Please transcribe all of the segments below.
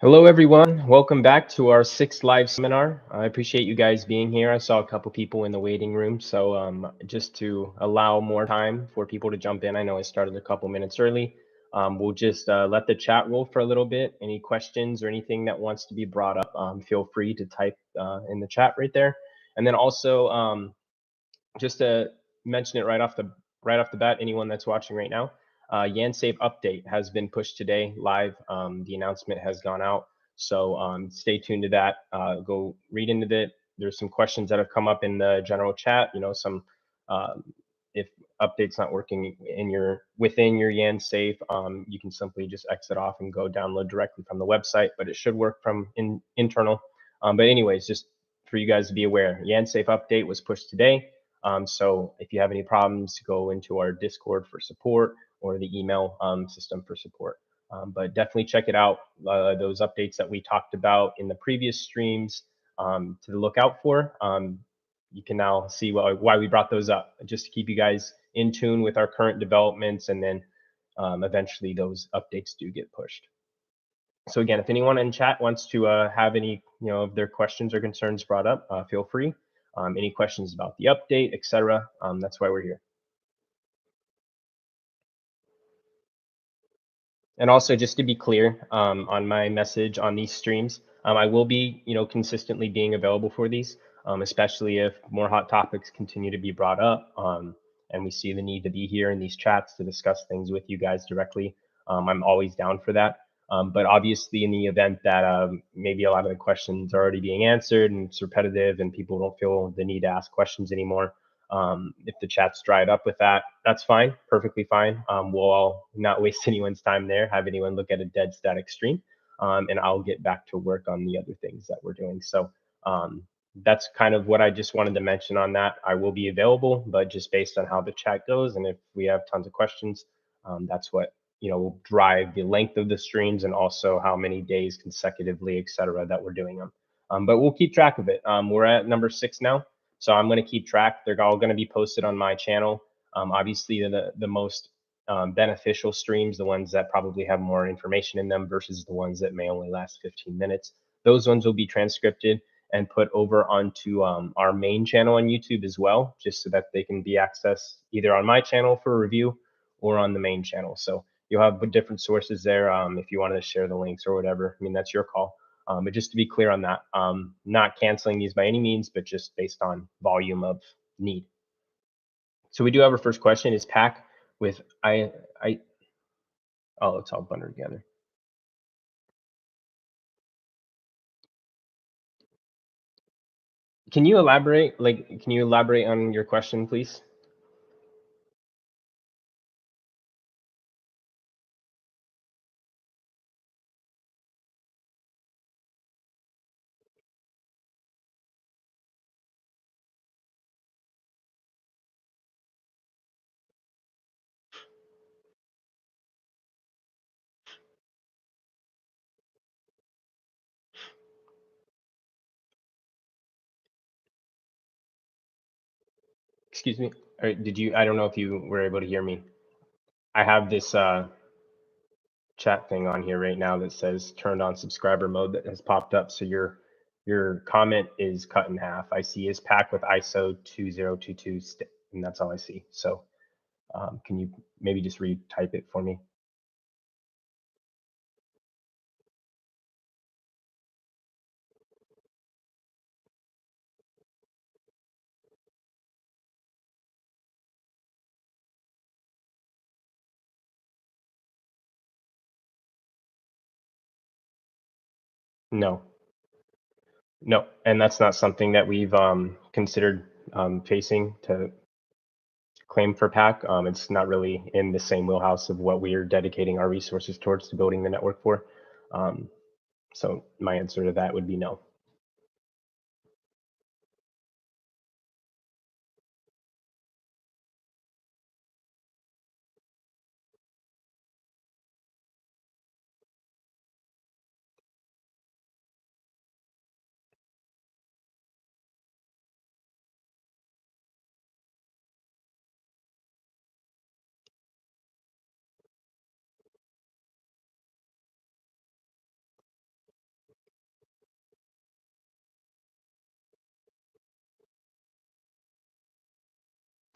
Hello, everyone. Welcome back to our sixth live seminar. I appreciate you guys being here. I saw a couple people in the waiting room, so just to allow more time for people to jump in, I know I started a couple minutes early. We'll just let the chat roll for a little bit. Any questions or anything that wants to be brought up, feel free to type in the chat right there. And then also, just to mention it right off the bat, anyone that's watching right now, yanSAFE update has been pushed today live. The announcement has gone out, so stay tuned to that. Go read into it. There's some questions that have come up in the general chat. Some um, if update's not working within your yanSAFE, you can simply just exit off and go download directly from the website, but it should work from internal. But anyways, just for you guys to be aware, yanSAFE update was pushed today. So if you have any problems, go into our Discord for support or the email system for support. But definitely check it out. Those updates that we talked about in the previous streams to look out for. You can now see why we brought those up, just to keep you guys in tune with our current developments, and then eventually those updates do get pushed. So again, if anyone in chat wants to have any of their questions or concerns brought up, feel free. Any questions about the update, etc. That's why we're here. And also, just to be clear on my message on these streams, I will be consistently being available for these, especially if more hot topics continue to be brought up, and we see the need to be here in these chats to discuss things with you guys directly. I'm always down for that. But obviously, in the event that maybe a lot of the questions are already being answered and it's repetitive and people don't feel the need to ask questions anymore, if the chat's dried up with that, that's fine, perfectly fine. We'll all not waste anyone's time there, have anyone look at a dead static stream, and I'll get back to work on the other things that we're doing. So that's kind of what I just wanted to mention on that. I will be available, but just based on how the chat goes, and if we have tons of questions, that's what will drive the length of the streams and also how many days consecutively, et cetera, that we're doing them. But we'll keep track of it. We're at number 6 now. So I'm going to keep track. They're all going to be posted on my channel. Obviously, the most beneficial streams, the ones that probably have more information in them versus the ones that may only last 15 minutes. Those ones will be transcripted and put over onto our main channel on YouTube as well, just so that they can be accessed either on my channel for review or on the main channel. So you'll have different sources there if you wanted to share the links or whatever. I mean, that's your call. But just to be clear on that, not canceling these by any means, but just based on volume of need. So we do have our first question. Is PAC with oh, it's all bundled together. Can you elaborate? Can you elaborate on your question, please? Excuse me. Or did you? I don't know if you were able to hear me. I have this chat thing on here right now that says turned on subscriber mode that has popped up. So your comment is cut in half. I see is packed with ISO 2022, and that's all I see. So can you maybe just retype it for me? No, no, and that's not something that we've considered facing to claim for PAC. It's not really in the same wheelhouse of what we are dedicating our resources towards to building the network for. So my answer to that would be no.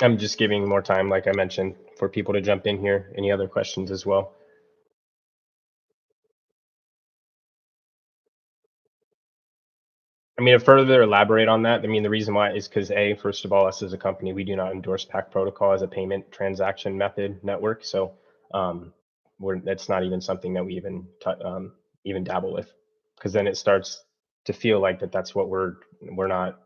I'm just giving more time, like I mentioned, for people to jump in here. Any other questions as well? I mean, to further elaborate on that, I mean, the reason why is because A, first of all, us as a company, we do not endorse PAC protocol as a payment transaction method network. So um, that's not even something that we even dabble with, because then it starts to feel like that's what we're not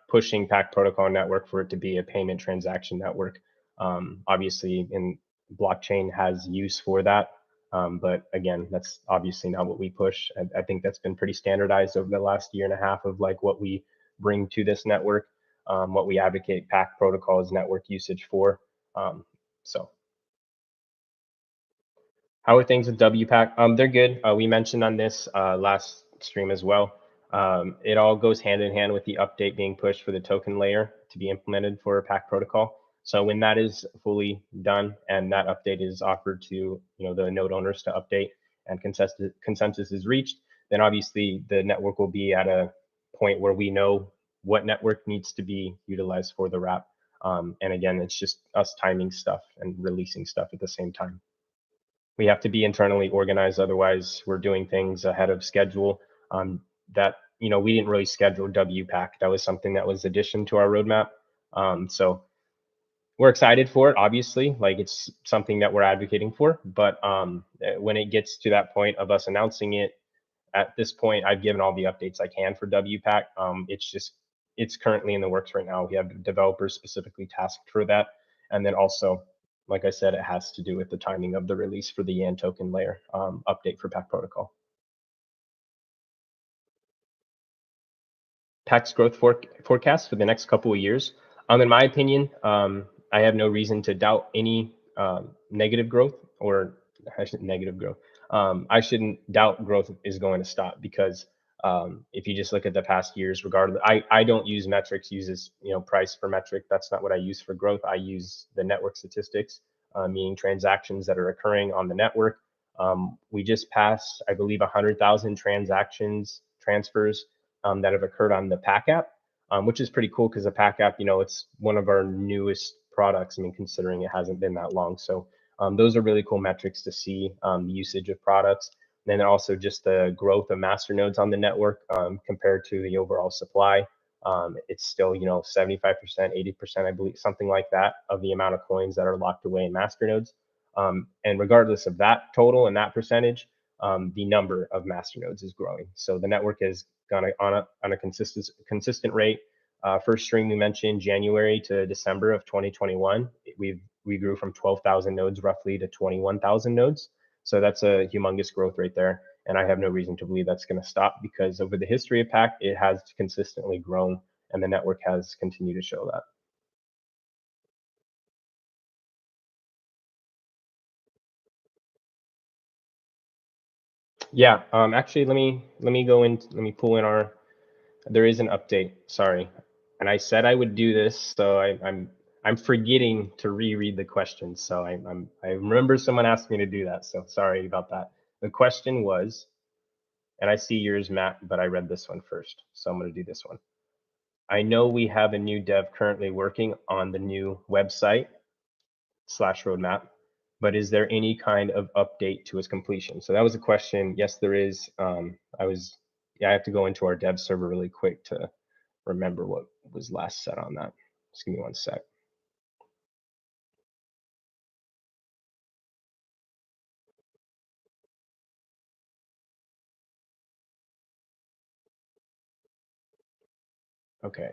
pushing PAC protocol network for it to be a payment transaction network. Obviously, in blockchain has use for that, but again, that's obviously not what we push. I think that's been pretty standardized over the last year and a half of like what we bring to this network, what we advocate PAC protocols network usage for. Um, so how are things with WPAC? They're good. We mentioned on this last stream as well. It all goes hand in hand with the update being pushed for the token layer to be implemented for PAC protocol. So when that is fully done and that update is offered to the node owners to update and consensus is reached, then obviously the network will be at a point where we know what network needs to be utilized for the wrap. And again, it's just us timing stuff and releasing stuff at the same time. We have to be internally organized, otherwise we're doing things ahead of schedule. That we didn't really schedule WPAC. That was something that was addition to our roadmap. So we're excited for it, obviously, like it's something that we're advocating for, but when it gets to that point of us announcing it, at this point I've given all the updates I can for WPAC. It's currently in the works right now. We have developers specifically tasked for that, and then also, like I said, it has to do with the timing of the release for the Yan token layer update for PAC protocol. PAC's growth forecast for the next couple of years. In my opinion, I have no reason to doubt any negative growth, or I shouldn't negative growth. I shouldn't doubt growth is going to stop, because if you just look at the past years, regardless, I don't use metrics, uses price for metric. That's not what I use for growth. I use the network statistics, meaning transactions that are occurring on the network. We just passed, I believe, 100,000 transfers that have occurred on the PAC app, which is pretty cool because the PAC app, it's one of our newest products. I mean, considering it hasn't been that long. So those are really cool metrics to see, the usage of products. And then also just the growth of master nodes on the network compared to the overall supply. It's still, 75%, 80%, I believe, something like that, of the amount of coins that are locked away in master nodes. And regardless of that total and that percentage, the number of master nodes is growing. So the network has gone on a consistent rate. First stream we mentioned, January to December of 2021, we grew from 12,000 nodes roughly to 21,000 nodes. So that's a humongous growth rate there. And I have no reason to believe that's going to stop, because over the history of PAC, it has consistently grown, and the network has continued to show that. Yeah, actually, let me pull in our. There is an update. Sorry, and I said I would do this, so I'm forgetting to reread the question. So I remember someone asked me to do that. So sorry about that. The question was, and I see yours, Matt, but I read this one first, so I'm going to do this one. I know we have a new dev currently working on the new website / roadmap, but is there any kind of update to its completion? So that was a question. Yes, there is. I have to go into our dev server really quick to remember what was last said on that. Just give me one sec. Okay.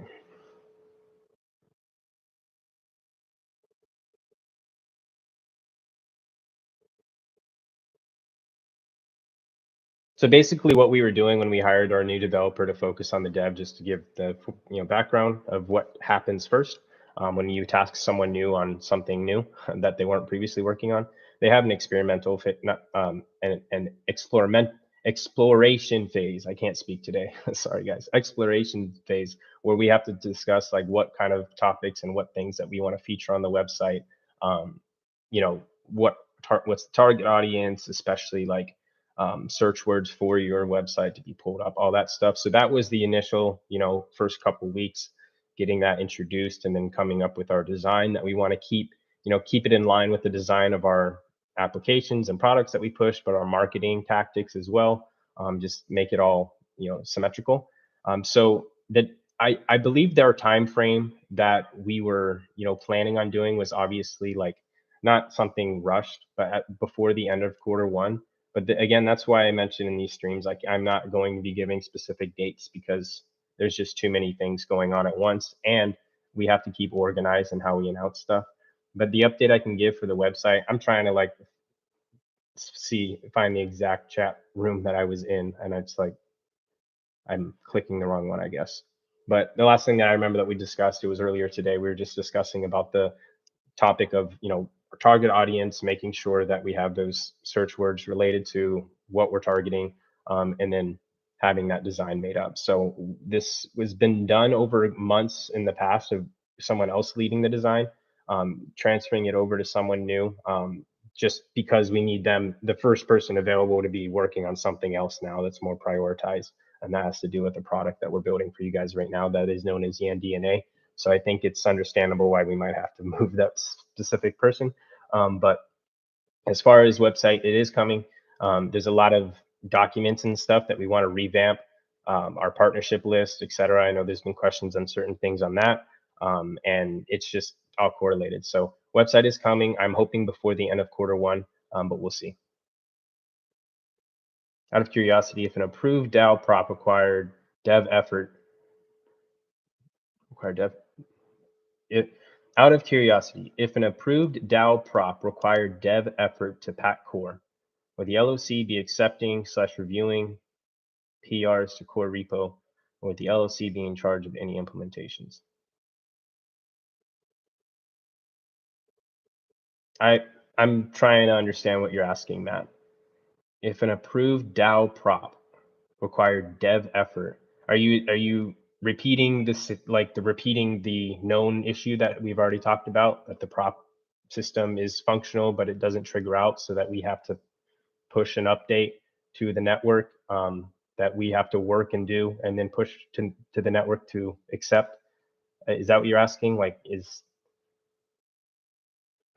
So basically what we were doing when we hired our new developer to focus on the dev, just to give the background of what happens first, when you task someone new on something new that they weren't previously working on, they have an experimental an exploration phase. I can't speak today. Sorry guys. Exploration phase, where we have to discuss like what kind of topics and what things that we want to feature on the website. Um, you know, what's the target audience, especially like search words for your website to be pulled up, all that stuff. So that was the initial, first couple weeks. getting that introduced, and then coming up with our design that we want to keep, keep it in line with the design of our applications and products that we push, but our marketing tactics as well. Just make it all, symmetrical. So that I believe their time frame that we were, planning on doing was obviously like not something rushed, but before the end of quarter one. But again, that's why I mentioned in these streams, like I'm not going to be giving specific dates because there's just too many things going on at once, and we have to keep organized in how we announce stuff. But the update I can give for the website, I'm trying to like find the exact chat room that I was in, and it's like I'm clicking the wrong one, I guess. But the last thing that I remember that we discussed, it was earlier today, we were just discussing about the topic of, our target audience, making sure that we have those search words related to what we're targeting, and then having that design made up. So this was been done over months in the past of someone else leading the design, transferring it over to someone new, just because we need the first person available, to be working on something else now that's more prioritized. And that has to do with the product that we're building for you guys right now that is known as YanDNA. So I think it's understandable why we might have to move that specific person. But as far as website, it is coming. There's a lot of documents and stuff that we want to revamp, our partnership list, et cetera. I know there's been questions on certain things on that, and it's just all correlated. So website is coming. I'm hoping before the end of quarter one, but we'll see. Out of curiosity, if an approved DAO prop required dev effort, out of curiosity, if an approved DAO prop required dev effort to PAC core, would the LOC be accepting/reviewing PRs to core repo, or would the LOC be in charge of any implementations? I'm trying to understand what you're asking, Matt. If an approved DAO prop required dev effort, are you repeating this, like repeating the known issue that we've already talked about, that the prop system is functional but it doesn't trigger out, so that we have to push an update to the network, that we have to work and do, and then push to the network to accept? Is that what you're asking? Like,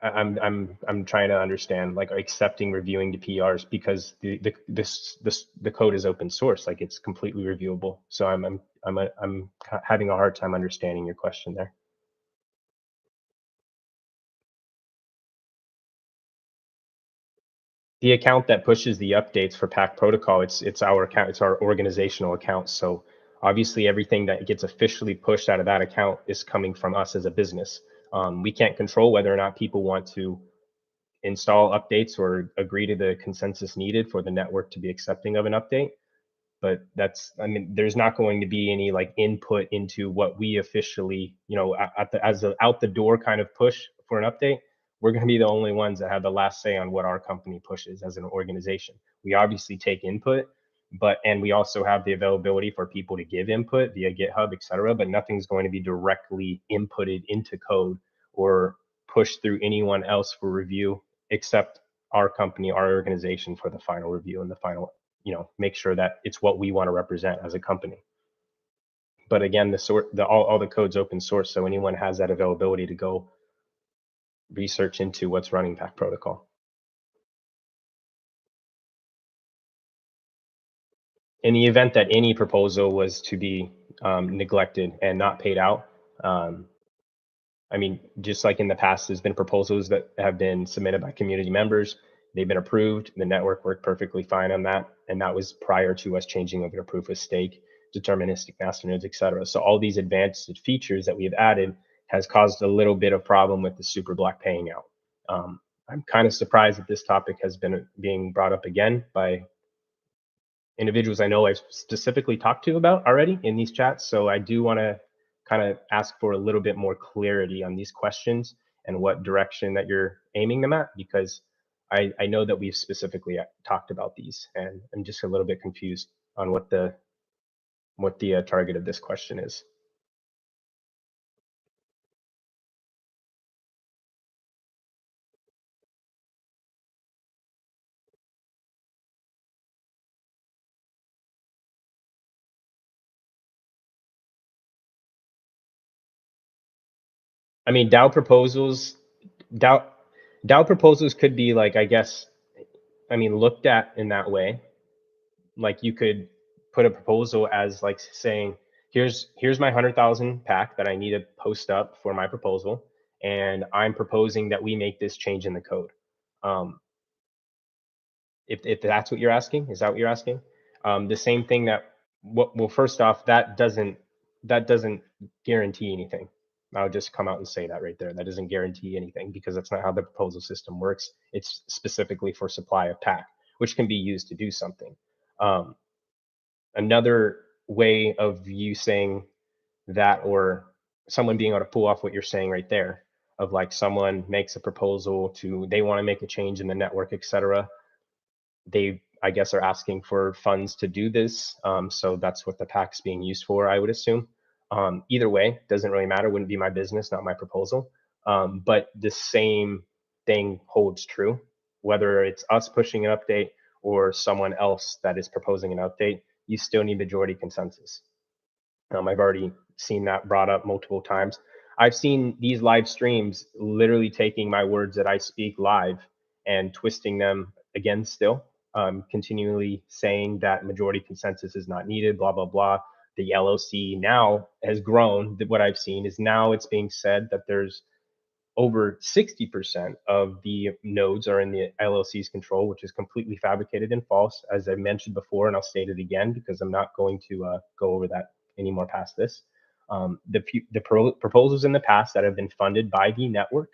I'm trying to understand, like, accepting reviewing the PRs, because the code is open source, like it's completely reviewable. So I'm having a hard time understanding your question there. The account that pushes the updates for PAC protocol, it's our account, it's our organizational account. So obviously everything that gets officially pushed out of that account is coming from us as a business. We can't control whether or not people want to install updates or agree to the consensus needed for the network to be accepting of an update. But there's not going to be any like input into what we officially, as an out the door kind of push for an update. We're going to be the only ones that have the last say on what our company pushes as an organization. We obviously take input, and we also have the availability for people to give input via GitHub, et cetera, but nothing's going to be directly inputted into code or pushed through anyone else for review, except our company, our organization, for the final review and the final, make sure that it's what we want to represent as a company. But again, all the code's open source, so anyone has that availability to go research into what's running PAC protocol. In the event that any proposal was to be neglected and not paid out, just like in the past, there's been proposals that have been submitted by community members. They've been approved. The network worked perfectly fine on that. And that was prior to us changing over to proof of stake, deterministic masternodes, et cetera. So all these advanced features that we have added has caused a little bit of problem with the super block paying out. I'm kind of surprised that this topic has been being brought up again by individuals I know I've specifically talked to about already in these chats. So I do want to kind of ask for a little bit more clarity on these questions and what direction that you're aiming them at, because I know that we've specifically talked about these, and I'm just a little bit confused on what the target of this question is. I mean, DAO, DAO proposals could be like, I guess, I mean, looked at in that way. Like you could put a proposal as like saying, here's my 100,000 pack that I need to post up for my proposal, and I'm proposing that we make this change in the code. Um, if that's what you're asking, is that what you're asking? The same thing that well, first off, that doesn't guarantee anything. I'll just come out and say that right there. That doesn't guarantee anything because that's not how the proposal system works. It's specifically for supply of pack, which can be used to do something. Um, Another way of you saying that, or someone being able to pull off what you're saying right there, of like someone makes a proposal to, they want to make a change in the network, etc. They, I guess, are asking for funds to do this. So that's what the PAC's being used for, I would assume. Either way, doesn't really matter. Wouldn't be my business, not my proposal. But the same thing holds true, whether it's us pushing an update or someone else that is proposing an update. You still need majority consensus. I've already seen that brought up multiple times. I've seen these live streams literally taking my words that I speak live and twisting them again still, continually saying that majority consensus is not needed, blah, blah, blah. The LOC now has grown. What I've seen is now it's being said that there's over 60% of the nodes are in the LLC's control, which is completely fabricated and false, as I mentioned before, and I'll state it again because I'm not going to go over that anymore past this. The proposals in the past that have been funded by the network,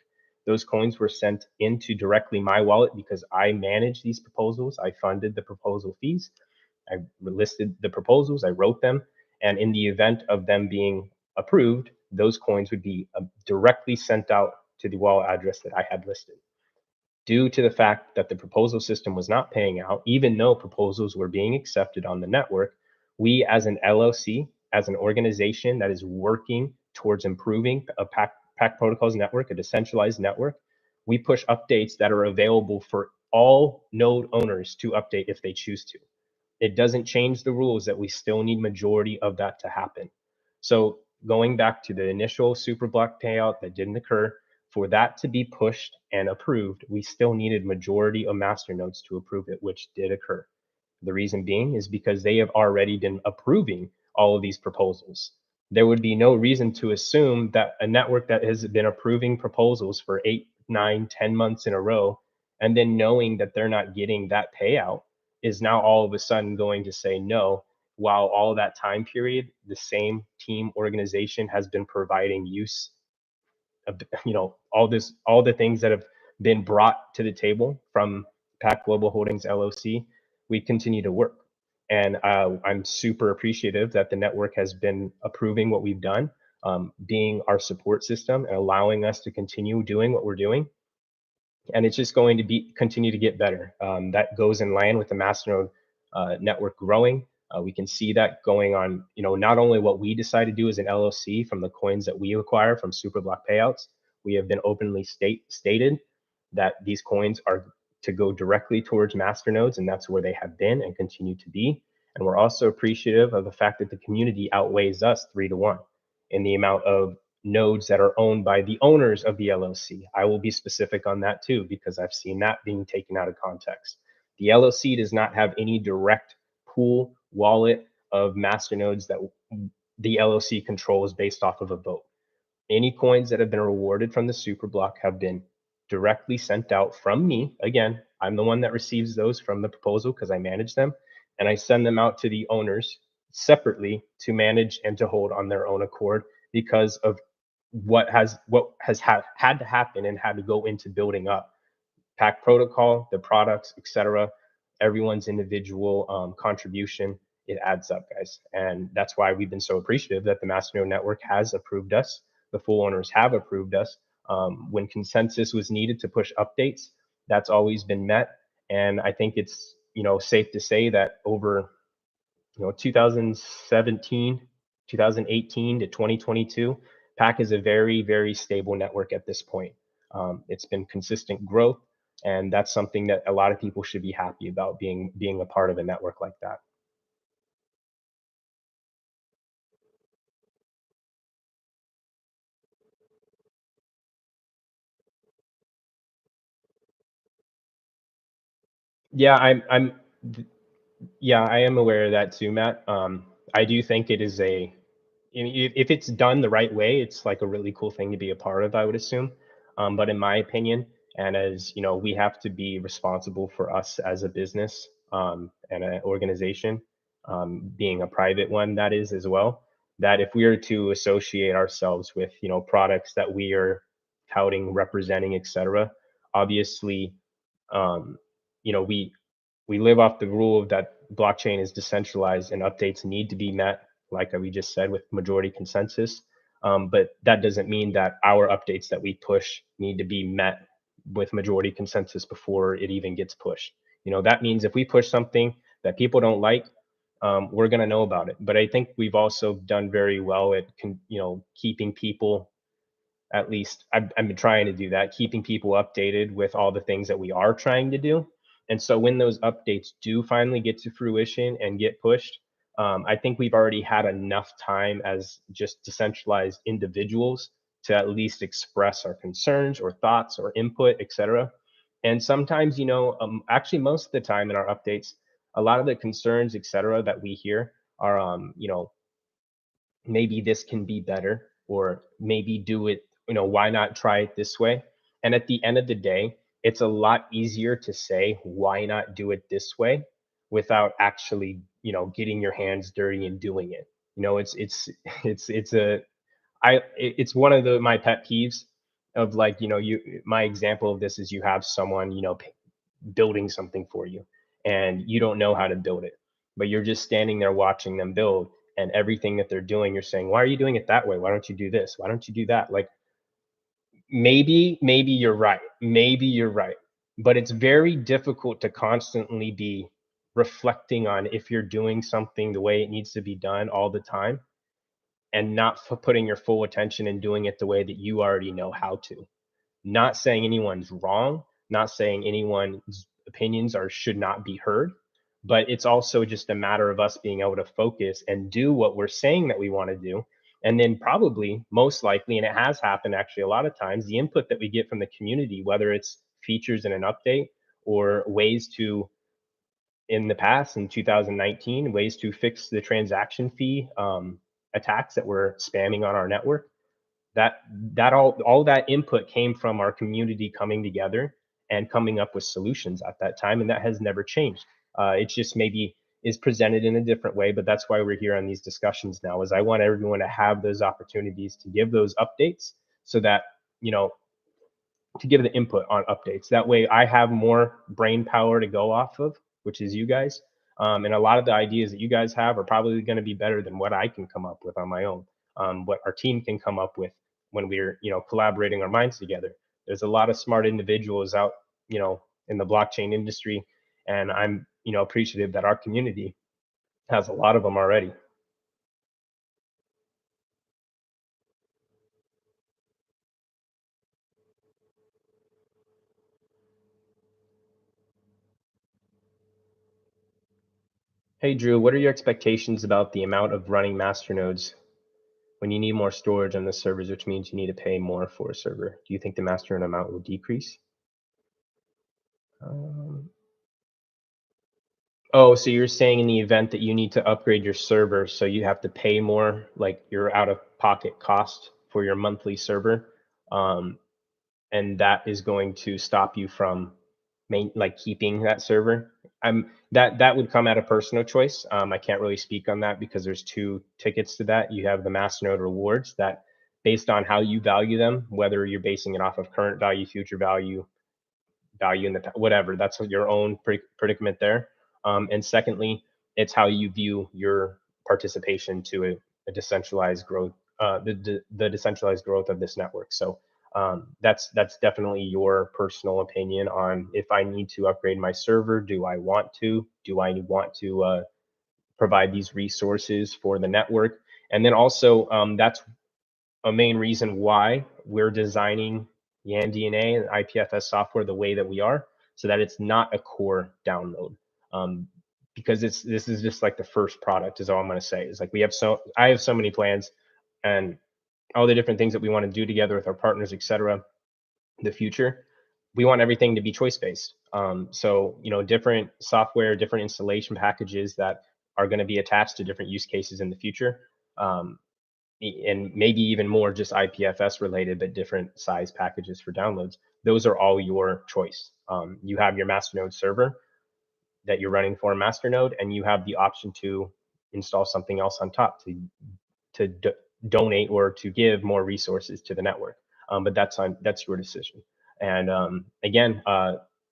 those coins were sent into directly my wallet because I manage these proposals. I funded the proposal fees. I listed the proposals, I wrote them, and in the event of them being approved, those coins would be directly sent out to the wallet address that I had listed. Due to the fact that the proposal system was not paying out, even though proposals were being accepted on the network, we as an LLC, as an organization that is working towards improving a PAC protocols network, a decentralized network, we push updates that are available for all node owners to update if they choose to. It doesn't change the rules that we still need majority of that to happen. So going back to the initial super block payout that didn't occur, for that to be pushed and approved, we still needed majority of masternodes to approve it, which did occur. The reason being is because they have already been approving all of these proposals. There would be no reason to assume that a network that has been approving proposals for 8, 9, 10 months in a row, and then knowing that they're not getting that payout, is now all of a sudden going to say no, while all that time period, the same team organization has been providing use of, all the things that have been brought to the table from PAC Global Holdings LLC. We continue to work, and I'm super appreciative that the network has been approving what we've done, being our support system and allowing us to continue doing what we're doing. And it's just going to be continue to get better. That goes in line with the Masternode network growing. We can see that going on. Not only what we decide to do as an LLC from the coins that we acquire from Superblock payouts, we have been openly stated that these coins are to go directly towards masternodes, and that's where they have been and continue to be. And we're also appreciative of the fact that the community outweighs us 3-1 in the amount of nodes that are owned by the owners of the LLC. I will be specific on that too, because I've seen that being taken out of context. The LLC does not have any direct pool wallet of masternodes that the LLC controls based off of a vote. Any coins that have been rewarded from the super block have been directly sent out from me. Again, I'm the one that receives those from the proposal because I manage them, and I send them out to the owners separately to manage and to hold on their own accord because of what has had to happen and had to go into building up PAC protocol, the products, etc. Everyone's individual contribution, it adds up, guys, and that's why we've been so appreciative that the Masternode Network has approved us. The full owners have approved us. When consensus was needed to push updates, that's always been met, and I think it's safe to say that over 2017, 2018 to 2022, PAC is a very, very stable network at this point. It's been consistent growth, and that's something that a lot of people should be happy about, being a part of a network like that. Yeah, yeah, I am aware of that too, Matt. I do think it is if it's done the right way, it's like a really cool thing to be a part of, I would assume. But in my opinion, and as you know, we have to be responsible for us as a business and an organization, being a private one, that is as well. That if we are to associate ourselves with products that we are touting, representing, etc., obviously, um, we live off the rule of that blockchain is decentralized and updates need to be met, like we just said, with majority consensus. But that doesn't mean that our updates that we push need to be met with majority consensus before it even gets pushed. That means if we push something that people don't like, we're going to know about it. But I think we've also done very well at, keeping people, at least I've been trying to do that, keeping people updated with all the things that we are trying to do. And so when those updates do finally get to fruition and get pushed, I think we've already had enough time as just decentralized individuals to at least express our concerns or thoughts or input, etc. And sometimes, actually most of the time in our updates, a lot of the concerns, etc., that we hear are, maybe this can be better, or maybe do it, why not try it this way. And at the end of the day, it's a lot easier to say why not do it this way without actually getting your hands dirty and doing it. It's a I it's one of the my pet peeves of, like, my example of this is you have someone building something for you and you don't know how to build it, but you're just standing there watching them build, and everything that they're doing, you're saying, why are you doing it that way? Why don't you do this? Why don't you do that? Like, maybe you're right. Maybe you're right. But it's very difficult to constantly be reflecting on if you're doing something the way it needs to be done all the time, and not putting your full attention and doing it the way that you already know how to. Not saying anyone's wrong, not saying anyone's opinions are should not be heard, but it's also just a matter of us being able to focus and do what we're saying that we want to do. And then probably most likely, and it has happened actually a lot of times, the input that we get from the community, whether it's features in an update or ways to, in the past in 2019, ways to fix the transaction fee attacks that were spamming on our network, that all that input came from our community coming together and coming up with solutions at that time, and that has never changed. It's just maybe is presented in a different way, but that's why we're here on these discussions now, is I want everyone to have those opportunities to give those updates, so that, you know to give the input on updates. That way I have more brain power to go off of, which is you guys. And a lot of the ideas that you guys have are probably going to be better than what I can come up with on my own, what our team can come up with when we're, collaborating our minds together. There's a lot of smart individuals out, in the blockchain industry. And I'm, appreciative that our community has a lot of them already. Hey, Drew, what are your expectations about the amount of running masternodes when you need more storage on the servers, which means you need to pay more for a server? Do you think the masternode amount will decrease? Um, oh, so you're saying in the event that you need to upgrade your server, so you have to pay more, like your out-of-pocket cost for your monthly server, um, and that is going to stop you from like keeping that server. That would come at a personal choice. I can't really speak on that because there's two tickets to that. You have the masternode rewards that, based on how you value them, whether you're basing it off of current value, future value in the whatever, that's your own predicament there. And secondly, it's how you view your participation to a decentralized growth, the decentralized growth of this network. So that's definitely your personal opinion on if I need to upgrade my server. Do I want to provide these resources for the network? And then also, that's a main reason why we're designing yandNA and IPFS software the way that we are, so that it's not a core download. Um, because this is just like the first product, is all I'm going to say. Is like I have so many plans and all the different things that we want to do together with our partners, etc. In the future, we want everything to be choice based. So, different software, different installation packages that are going to be attached to different use cases in the future. Um, and maybe even more just IPFS related, but different size packages for downloads. Those are all your choice. You have your masternode server that you're running for a masternode, and you have the option to install something else on top to donate or to give more resources to the network. But that's your decision. And again,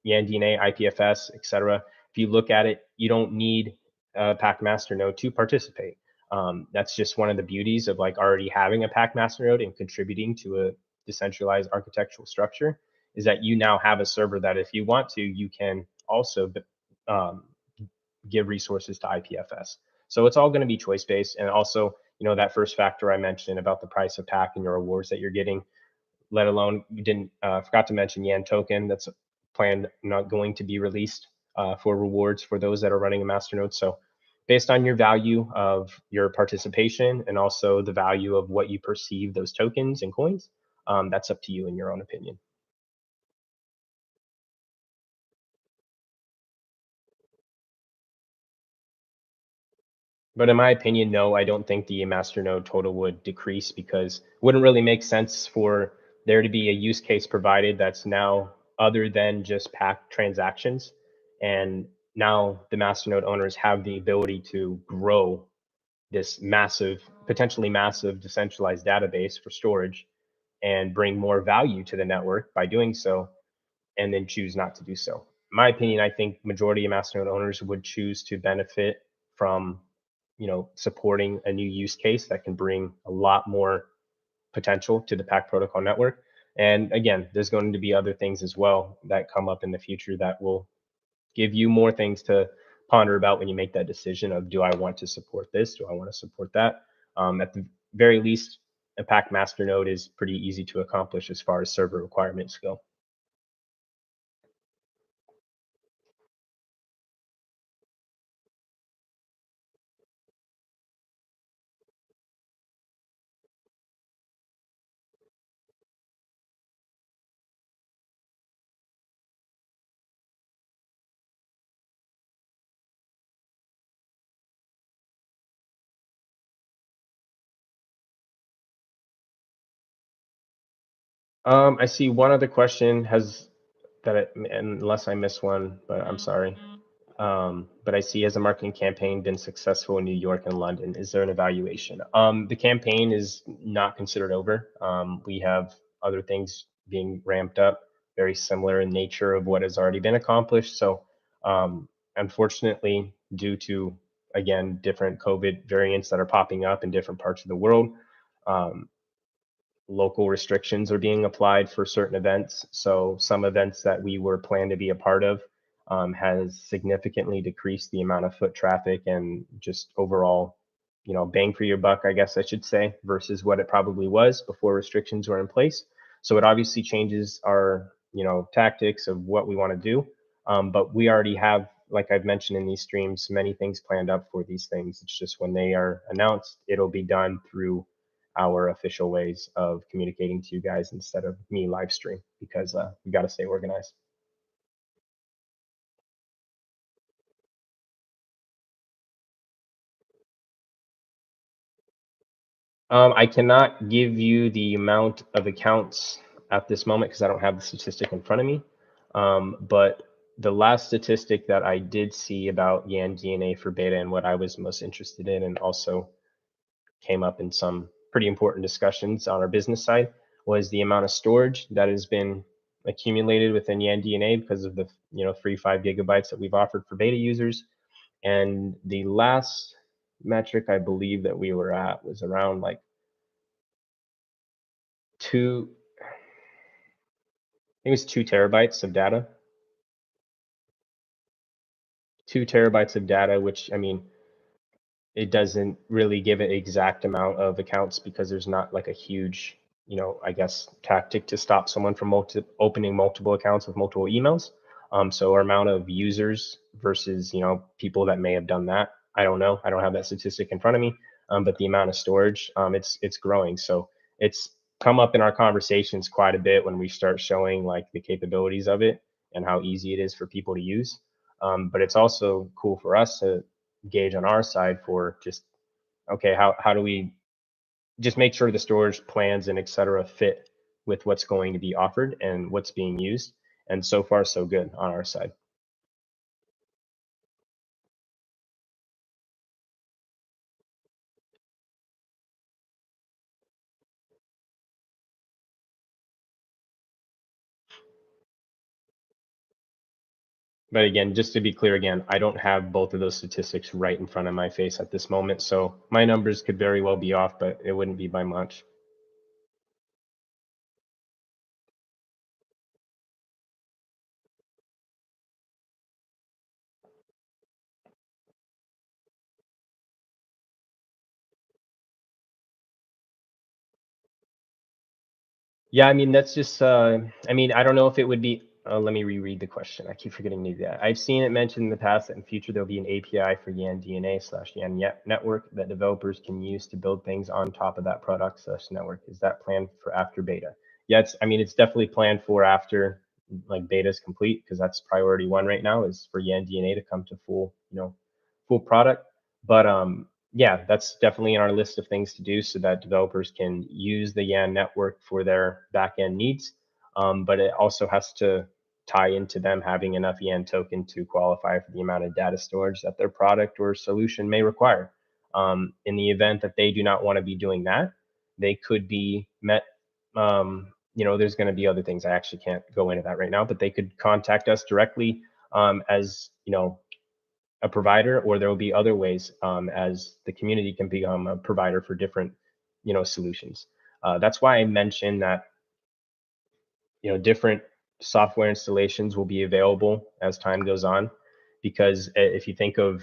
YAN-DNA, IPFS, etc. If you look at it, you don't need a PAC masternode to participate. That's just one of the beauties of like already having a PAC masternode and contributing to a decentralized architectural structure is that you now have a server that if you want to, you can also um, give resources to IPFS. So it's all going to be choice based. And also, that first factor I mentioned about the price of PAC and your rewards that you're getting, let alone you didn't forgot to mention Yan token that's planned not going to be released for rewards for those that are running a masternode. So based on your value of your participation and also the value of what you perceive those tokens and coins, that's up to you in your own opinion. But in my opinion, no, I don't think the masternode total would decrease because it wouldn't really make sense for there to be a use case provided that's now other than just PAC transactions. And now the masternode owners have the ability to grow this massive, potentially massive decentralized database for storage and bring more value to the network by doing so, and then choose not to do so. In my opinion, I think majority of masternode owners would choose to benefit from supporting a new use case that can bring a lot more potential to the PAC protocol network. And again, there's going to be other things as well that come up in the future that will give you more things to ponder about when you make that decision of do I want to support this? Do I want to support that? At the very least, a PAC master node is pretty easy to accomplish as far as server requirements go. I see one other question has unless I missed one, but I'm sorry. But I see has a marketing campaign been successful in New York and London? Is there an evaluation? The campaign is not considered over. We have other things being ramped up, very similar in nature of what has already been accomplished. So, unfortunately, due to again different COVID variants that are popping up in different parts of the world, um, local restrictions are being applied for certain events. So some events that we were planned to be a part of has significantly decreased the amount of foot traffic and just overall, bang for your buck, I guess I should say, versus what it probably was before restrictions were in place. So it obviously changes our, tactics of what we want to do. But we already have, like I've mentioned in these streams, many things planned up for these things. It's just when they are announced, it'll be done through our official ways of communicating to you guys instead of me live stream because we got to stay organized. I cannot give you the amount of accounts at this moment because I don't have the statistic in front of me. But the last statistic that I did see about YAN-DNA for beta and what I was most interested in, and also came up in some pretty important discussions on our business side, was the amount of storage that has been accumulated within YAN-DNA because of the free 5 GB that we've offered for beta users. And the last metric I believe that we were at was around like two, I think it was 2 TB of data. 2 TB of data, which I mean, it doesn't really give an exact amount of accounts because there's not like a huge, I guess, tactic to stop someone from opening multiple accounts with multiple emails. So our amount of users versus, people that may have done that, I don't know. I don't have that statistic in front of me. But the amount of storage, it's growing. So it's come up in our conversations quite a bit when we start showing like the capabilities of it and how easy it is for people to use. But it's also cool for us to gauge on our side for just, okay, how do we just make sure the storage plans and et cetera fit with what's going to be offered and what's being used. And so far, so good on our side. But again, just to be clear again, I don't have both of those statistics right in front of my face at this moment. So my numbers could very well be off, but it wouldn't be by much. Yeah, I mean, that's just, I mean, I don't know if it would be, let me reread the question. I keep forgetting to do that. I've seen it mentioned in the past that in future there'll be an API for Yan DNA slash Yan network that developers can use to build things on top of that product slash network. Is that planned for after beta? Yeah, I mean, it's definitely planned for after like beta is complete because that's priority one right now is for Yan DNA to come to full, full product. But yeah, that's definitely in our list of things to do so that developers can use the Yan network for their backend needs. But it also has to tie into them having enough Yan token to qualify for the amount of data storage that their product or solution may require. In the event that they do not want to be doing that, they could be met. There's going to be other things. I actually can't go into that right now, but they could contact us directly as a provider, or there will be other ways as the community can become a provider for different, solutions. That's why I mentioned that different software installations will be available as time goes on, because if you think of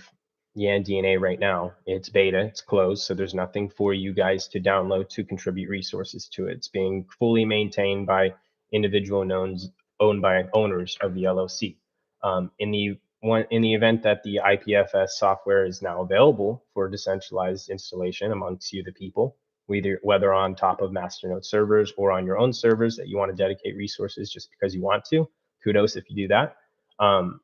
Yan DNA right now, it's beta, it's closed, so there's nothing for you guys to download to contribute resources to it. It's being fully maintained by individual nodes owned by owners of the LLC. In the event that the IPFS software is now available for decentralized installation amongst you, the people, whether on top of masternode servers or on your own servers that you want to dedicate resources just because you want to, kudos if you do that. Um,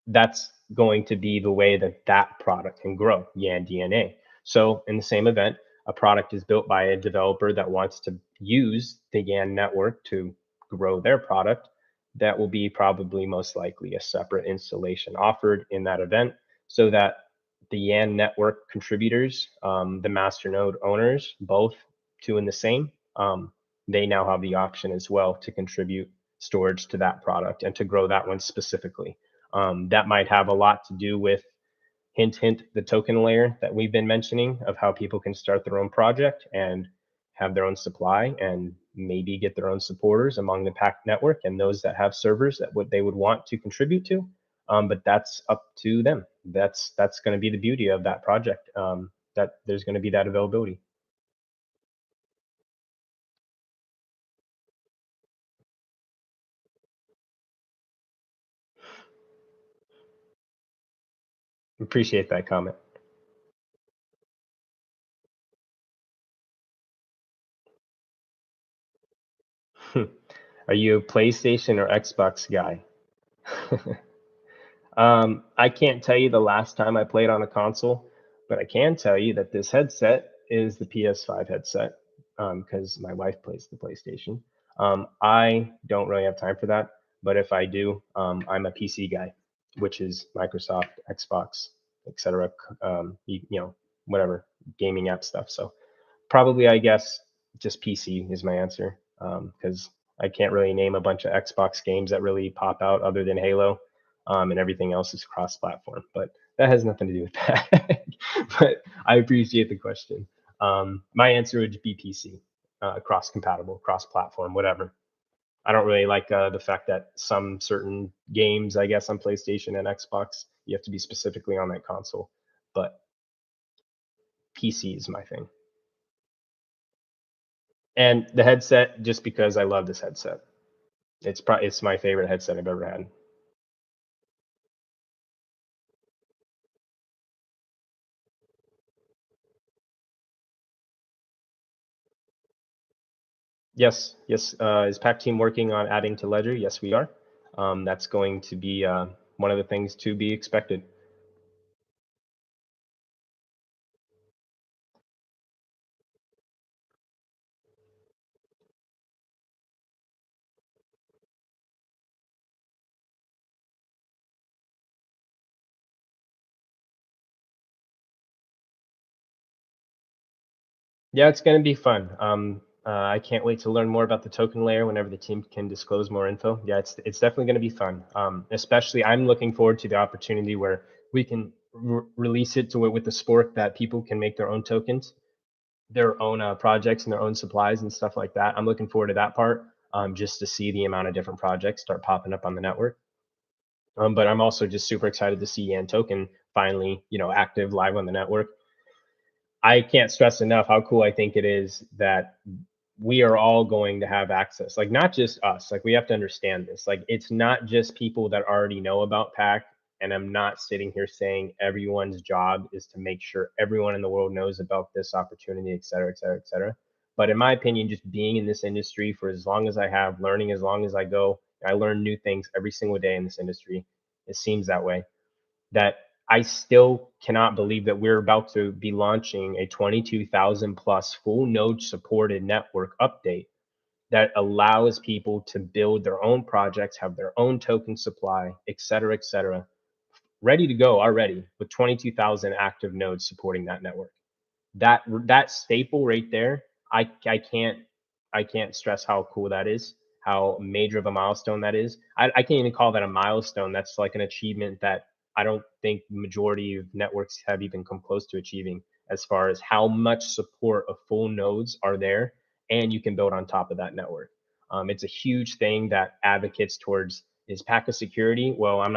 that's going to be the way that that product can grow, Yan DNA. So in the same event, a product is built by a developer that wants to use the Yan network to grow their product. That will be probably most likely a separate installation offered in that event so that the Yan network contributors, the masternode owners, both two in the same, they now have the option as well to contribute storage to that product and to grow that one specifically. That might have a lot to do with hint, hint, the token layer that we've been mentioning of how people can start their own project and have their own supply and maybe get their own supporters among the PAC network and those that have servers that what they would want to contribute to. But that's up to them. That's going to be the beauty of that project. That there's going to be that availability. Appreciate that comment. Are you a PlayStation or Xbox guy? I can't tell you the last time I played on a console, but I can tell you that this headset is the PS5 headset because my wife plays the PlayStation. I don't really have time for that, but if I do, I'm a PC guy, which is Microsoft, Xbox, etc. Whatever gaming app stuff. So probably, I guess, just PC is my answer because I can't really name a bunch of Xbox games that really pop out other than Halo, and everything else is cross-platform. But that has nothing to do with that. But I appreciate the question. My answer would be PC, cross-compatible, cross-platform, whatever. I don't really like the fact that some certain games, I guess, on PlayStation and Xbox, you have to be specifically on that console. But PC is my thing. And the headset, just because I love this headset. It's my favorite headset I've ever had. Yes, yes. Is PAC team working on adding to Ledger? Yes, we are. That's going to be one of the things to be expected. Yeah, it's going to be fun. I can't wait to learn more about the token layer whenever the team can disclose more info. Yeah, it's definitely going to be fun. Especially, I'm looking forward to the opportunity where we can release it to it with the sport that people can make their own tokens, their own projects, and their own supplies and stuff like that. I'm looking forward to that part. Just to see the amount of different projects start popping up on the network. But I'm also just super excited to see Yan Token finally, active live on the network. I can't stress enough how cool I think it is that we are all going to have access. Like not just us. Like we have to understand this. Like it's not just people that already know about PAC. And I'm not sitting here saying everyone's job is to make sure everyone in the world knows about this opportunity, et cetera, et cetera, et cetera. But in my opinion, just being in this industry for as long as I have, learning as long as I go, I learn new things every single day in this industry. It seems that way that I still cannot believe that we're about to be launching a 22,000 plus full node supported network update that allows people to build their own projects, have their own token supply, et cetera, ready to go already with 22,000 active nodes supporting that network. That staple right there, I can't stress how cool that is, how major of a milestone that is. I can't even call that a milestone. That's like an achievement that I don't think the majority of networks have even come close to achieving, as far as how much support of full nodes are there and you can build on top of that network. It's a huge thing that advocates towards is packet security. Well, I'm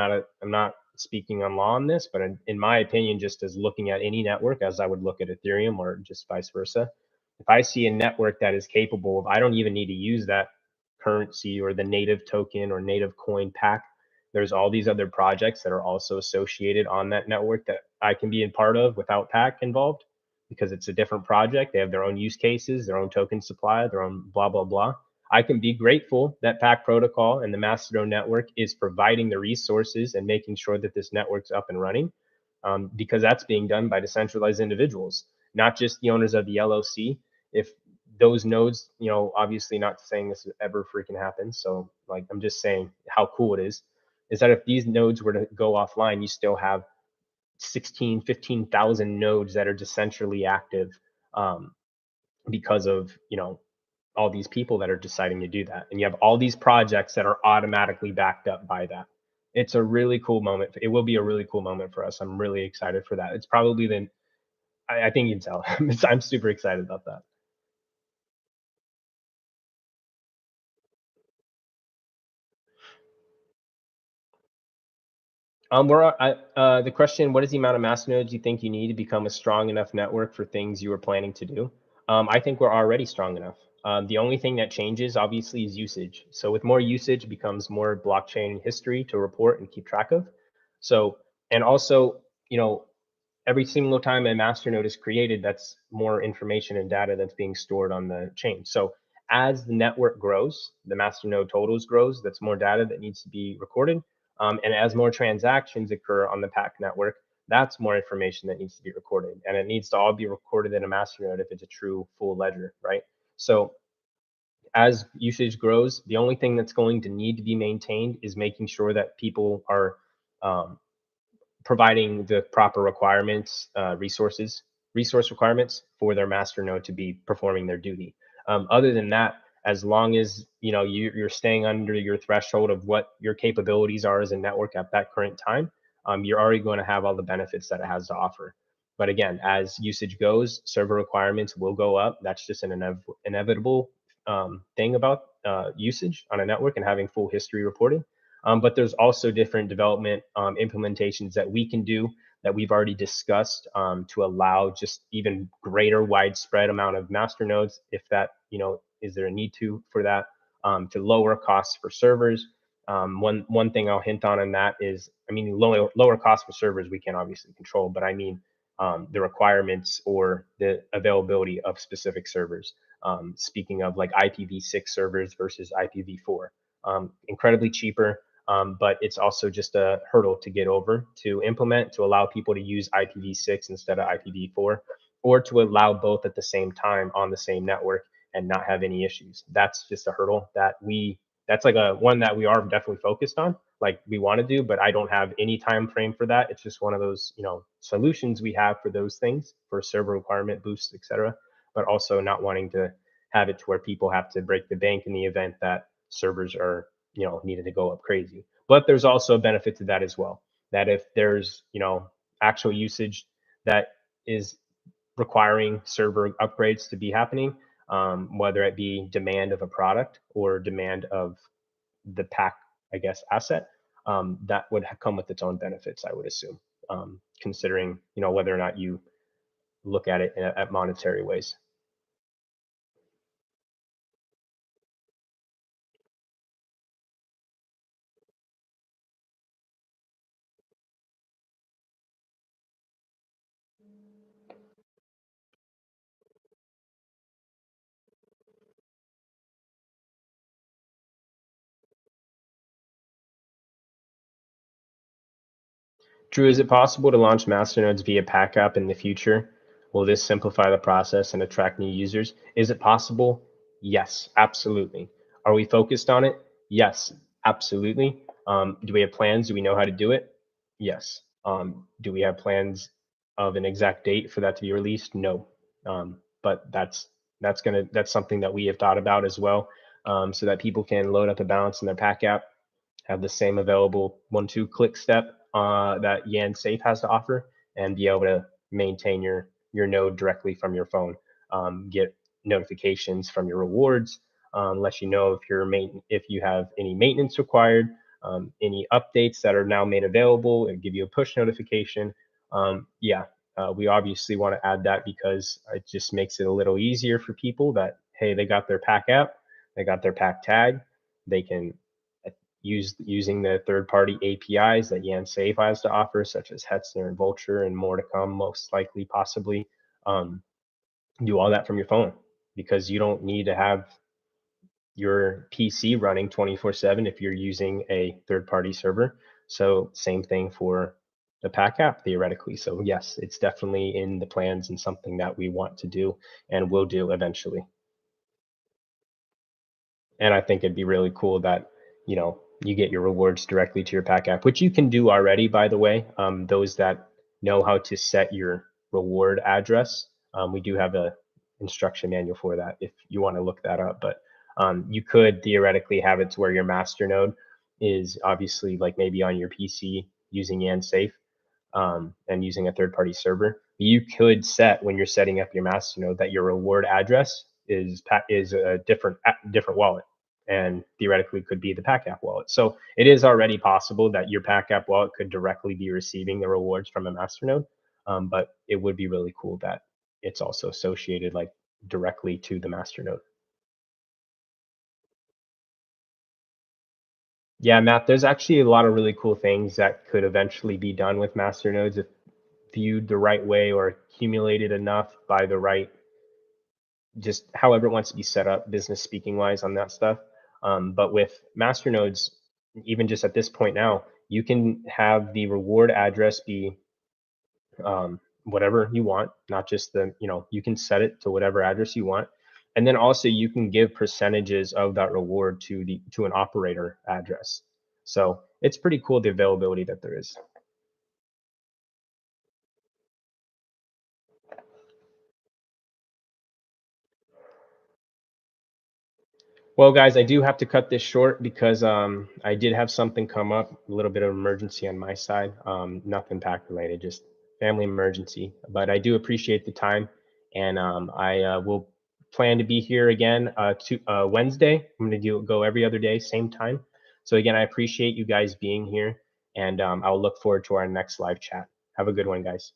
not speaking on law on this, but in my opinion, just as looking at any network as I would look at Ethereum or just vice versa, if I see a network that is capable of, I don't even need to use that currency or the native token or native coin pack. There's all these other projects that are also associated on that network that I can be a part of without pack involved because it's a different project. They have their own use cases, their own token supply, their own blah, blah, blah. I can be grateful that PAC protocol and the Mastodon network is providing the resources and making sure that this network's up and running, because that's being done by decentralized individuals, not just the owners of the LLC. If those nodes, obviously not saying this ever freaking happens. So like, I'm just saying how cool it is that if these nodes were to go offline, you still have 16, 15,000 nodes that are decentrally active, um, because of, all these people that are deciding to do that. And you have all these projects that are automatically backed up by that. It's a really cool moment. It will be a really cool moment for us. I'm really excited for that. It's probably I think you can tell. I'm super excited about that. The question, what is the amount of masternodes you think you need to become a strong enough network for things you were planning to do? I think we're already strong enough. The only thing that changes, obviously, is usage. So with more usage becomes more blockchain history to report and keep track of. So, and also, you know, every single time a master node is created, that's more information and data that's being stored on the chain. So as the network grows, the master node totals grows, that's more data that needs to be recorded. And as more transactions occur on the PAC network, that's more information that needs to be recorded. And it needs to all be recorded in a master node if it's a true full ledger, right? So as usage grows, the only thing that's going to need to be maintained is making sure that people are um, providing the proper requirements, resource requirements for their master node to be performing their duty. Other than that, as long as you're staying under your threshold of what your capabilities are as a network at that current time, you're already going to have all the benefits that it has to offer. But again, as usage goes, server requirements will go up. That's just an inevitable thing about usage on a network and having full history reporting. But there's also different development implementations that we can do that we've already discussed, to allow just even greater widespread amount of master nodes, if that, is there a need for that, to lower costs for servers. One thing I'll hint on that is, I mean, lower costs for servers we can obviously control, but I mean the requirements or the availability of specific servers. Speaking of like IPv6 servers versus IPv4, incredibly cheaper, but it's also just a hurdle to get over to implement to allow people to use IPv6 instead of IPv4, or to allow both at the same time on the same network and not have any issues. That's just a hurdle that's like a one that we are definitely focused on, like we want to do, but I don't have any time frame for that. It's just one of those, solutions we have for those things, for server requirement boosts, etc. But also not wanting to have it to where people have to break the bank in the event that servers are, needed to go up crazy. But there's also a benefit to that as well, that if there's, actual usage that is requiring server upgrades to be happening, whether it be demand of a product or demand of the PAC, I guess, asset, that would come with its own benefits, I would assume, considering, whether or not you look at it at monetary ways. Drew, is it possible to launch masternodes via PAC app in the future? Will this simplify the process and attract new users? Is it possible? Yes, absolutely. Are we focused on it? Yes, absolutely. Do we have plans? Do we know how to do it? Yes. Do we have plans of an exact date for that to be released? No. But that's something that we have thought about as well, so that people can load up a balance in their PAC app, have the same available 1-2 click step that yanSAFE has to offer, and be able to maintain your node directly from your phone. Get notifications from your rewards, let you know if you have any maintenance required, any updates that are now made available, and give you a push notification. Yeah, we obviously want to add that because it just makes it a little easier for people that, hey, they got their PAC app, they got their PAC tag, they can using the third-party APIs that yanSAFE has to offer, such as Hetzner and Vulture, and more to come, most likely, possibly. Um, do all that from your phone, because you don't need to have your PC running 24/7 if you're using a third-party server. So same thing for the PAC app, theoretically. So yes, it's definitely in the plans and something that we want to do and will do eventually. And I think it'd be really cool that, you get your rewards directly to your PAC app, which you can do already, by the way. Those that know how to set your reward address, we do have a instruction manual for that if you want to look that up. But you could theoretically have it to where your master node is obviously like maybe on your PC using yanSAFE, and using a third-party server. You could set, when you're setting up your masternode, that your reward address is a different wallet, and theoretically could be the PAC app wallet. So it is already possible that your PAC app wallet could directly be receiving the rewards from a masternode, but it would be really cool that it's also associated like directly to the masternode. Yeah, Matt, there's actually a lot of really cool things that could eventually be done with masternodes if viewed the right way or accumulated enough by the right, just however it wants to be set up, business speaking wise, on that stuff. But with masternodes, even just at this point now, you can have the reward address be whatever you want, not just you can set it to whatever address you want. And then also you can give percentages of that reward to an operator address. So it's pretty cool, the availability that there is. Well, guys, I do have to cut this short because I did have something come up, a little bit of emergency on my side. Nothing PAC related, just family emergency. But I do appreciate the time, and I will plan to be here again to Wednesday. I'm going to go every other day, same time. So again, I appreciate you guys being here, and I'll look forward to our next live chat. Have a good one, guys.